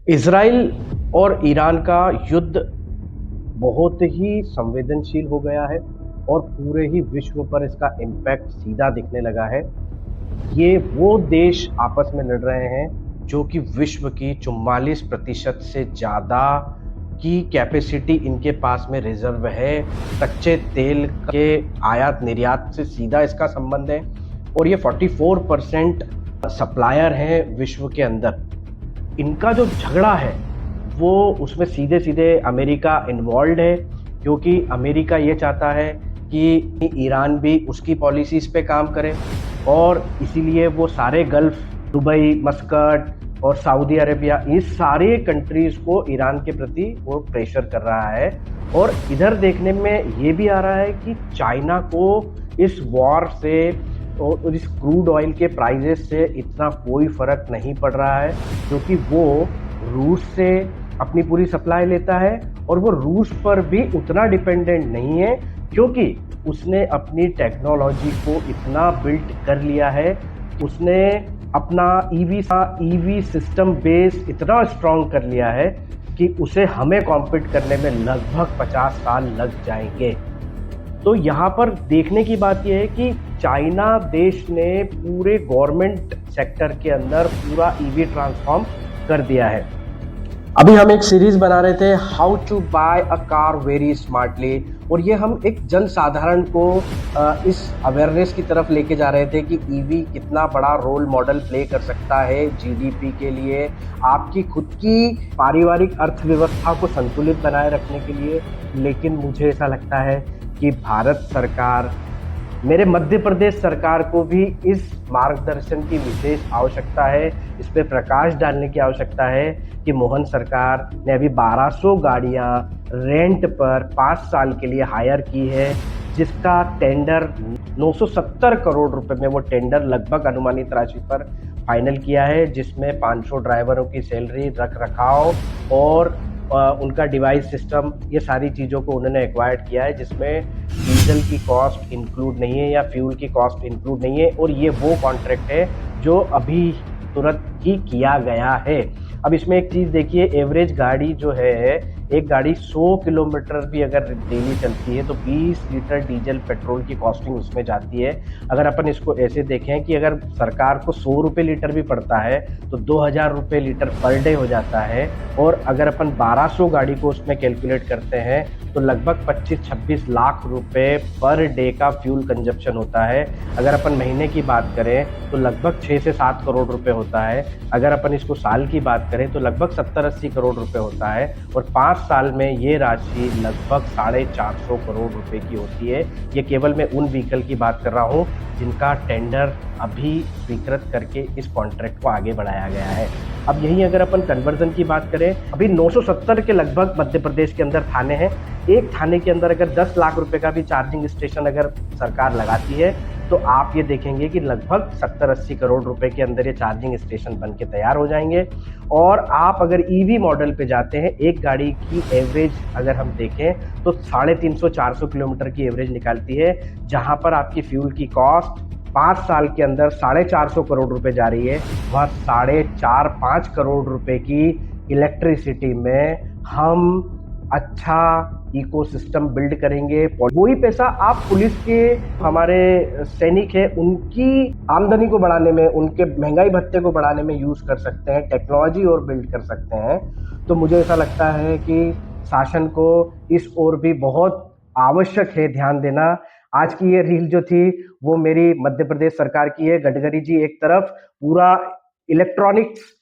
Israel और Iran का युद्ध बहुत ही संवेदनशील हो गया है और पूरे ही विश्व पर इसका इम्पैक्ट सीधा दिखने लगा है। ये वो देश आपस में लड़ रहे हैं जो कि विश्व की 44% से ज़्यादा की कैपेसिटी इनके पास में रिजर्व है। कच्चे तेल के आयात निर्यात से सीधा इसका संबंध है और ये 44% सप्लायर हैं विश्व के अंदर। इनका जो झगड़ा है वो उसमें सीधे सीधे अमेरिका इन्वॉल्व है, क्योंकि अमेरिका ये चाहता है कि ईरान भी उसकी पॉलिसीज़ पे काम करे और इसीलिए वो सारे गल्फ़, दुबई, मस्कट और सऊदी अरेबिया, इस सारे कंट्रीज़ को ईरान के प्रति वो प्रेशर कर रहा है। और इधर देखने में ये भी आ रहा है कि चाइना को इस वॉर से और इस क्रूड ऑयल के प्राइजेस से इतना कोई फ़र्क नहीं पड़ रहा है, क्योंकि वो रूस से अपनी पूरी सप्लाई लेता है और वो रूस पर भी उतना डिपेंडेंट नहीं है, क्योंकि उसने अपनी टेक्नोलॉजी को इतना बिल्ट कर लिया है। उसने अपना ईवी सिस्टम बेस इतना स्ट्रॉन्ग कर लिया है कि उसे हमें कॉम्पीट करने में लगभग 50 साल लग जाएंगे। तो यहाँ पर देखने की बात यह है कि चाइना देश ने पूरे गवर्नमेंट सेक्टर के अंदर पूरा ईवी ट्रांसफॉर्म कर दिया है। अभी हम एक सीरीज बना रहे थे how to buy a car very smartly, और ये हम एक जन साधारण को इस अवेयरनेस की तरफ लेके जा रहे थे कि ईवी कितना बड़ा रोल मॉडल प्ले कर सकता है जीडीपी के लिए, आपकी खुद की पारिवारिक अर्थव्यवस्था को संतुलित बनाए रखने के लिए। लेकिन मुझे ऐसा लगता है कि भारत सरकार, मेरे मध्य प्रदेश सरकार को भी इस मार्गदर्शन की विशेष आवश्यकता है, इस पे प्रकाश डालने की आवश्यकता है कि मोहन सरकार ने अभी 1200 गाड़ियां रेंट पर 5 साल के लिए हायर की है, जिसका टेंडर 970 करोड़ रुपए में वो टेंडर लगभग अनुमानित राशि पर फाइनल किया है, जिसमें 500 ड्राइवरों की सैलरी, रख रखाव और उनका डिवाइस सिस्टम, ये सारी चीज़ों को उन्होंने एक्वायर्ड किया है, जिसमें डीजल की कॉस्ट इंक्लूड नहीं है या फ्यूल की कॉस्ट इंक्लूड नहीं है। और ये वो कॉन्ट्रैक्ट है जो अभी तुरंत ही किया गया है। अब इसमें एक चीज़ देखिए, एवरेज गाड़ी जो है, एक गाड़ी 100 किलोमीटर भी अगर डेली चलती है तो 20 लीटर डीजल पेट्रोल की कॉस्टिंग उसमें जाती है। अगर अपन इसको ऐसे देखें कि अगर सरकार को 100 रुपये लीटर भी पड़ता है तो 2000 रुपये लीटर पर डे हो जाता है। और अगर अपन 1200 गाड़ी को उसमें कैलकुलेट करते हैं तो लगभग 25-26 लाख रुपए पर डे का फ्यूल कंजप्शन होता है। अगर अपन महीने की बात करें तो लगभग 6 से 7 करोड़ रुपए होता है। अगर अपन इसको साल की बात करें तो लगभग 70-80 करोड़ रुपए होता है। और 5 साल में ये राशि लगभग 450 करोड़ रुपए की होती है। ये केवल मैं उन व्हीकल की बात कर रहा हूँ जिनका टेंडर अभी स्वीकृत करके इस कॉन्ट्रैक्ट को आगे बढ़ाया गया है। अब यहीं अगर अपन कन्वर्जन की बात करें, अभी 970 के लगभग मध्य प्रदेश के अंदर थाने हैं। एक थाने के अंदर अगर 10 लाख रुपए का भी चार्जिंग स्टेशन अगर सरकार लगाती है तो आप ये देखेंगे कि लगभग 70-80 करोड़ रुपए के अंदर ये चार्जिंग स्टेशन बन के तैयार हो जाएंगे। और आप अगर ईवी मॉडल पे जाते हैं, एक गाड़ी की एवरेज अगर हम देखें तो 350-400 किलोमीटर की एवरेज निकालती है, जहां पर आपकी फ्यूल की कॉस्ट 5 साल के अंदर 450 करोड़ रुपए जा रही है। वहाँ 4.5-5 करोड़ रुपए की इलेक्ट्रिसिटी में हम अच्छा इकोसिस्टम बिल्ड करेंगे। वही पैसा आप पुलिस के, हमारे सैनिक हैं, उनकी आमदनी को बढ़ाने में, उनके महंगाई भत्ते को बढ़ाने में यूज कर सकते हैं, टेक्नोलॉजी और बिल्ड कर सकते हैं। तो मुझे ऐसा लगता है कि शासन को इस ओर भी बहुत आवश्यक है ध्यान देना। आज की ये रील जो थी वो मेरी मध्य प्रदेश सरकार की है। गडकरी जी एक तरफ पूरा इलेक्ट्रॉनिक्स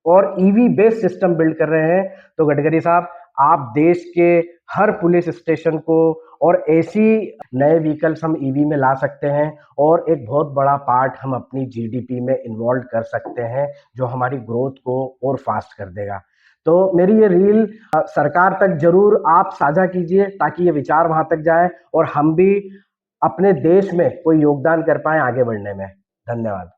और ईवी बेस्ड सिस्टम बिल्ड कर रहे हैं, तो गडकरी साहब आप देश के हर पुलिस स्टेशन को और ऐसी नए व्हीकल्स हम ईवी में ला सकते हैं और एक बहुत बड़ा पार्ट हम अपनी जीडीपी में इन्वॉल्व कर सकते हैं, जो हमारी ग्रोथ को और फास्ट कर देगा। तो मेरी ये रील सरकार तक जरूर आप साझा कीजिए ताकि ये विचार वहां तक जाए और हम भी अपने देश में कोई योगदान कर पाए आगे बढ़ने में। धन्यवाद।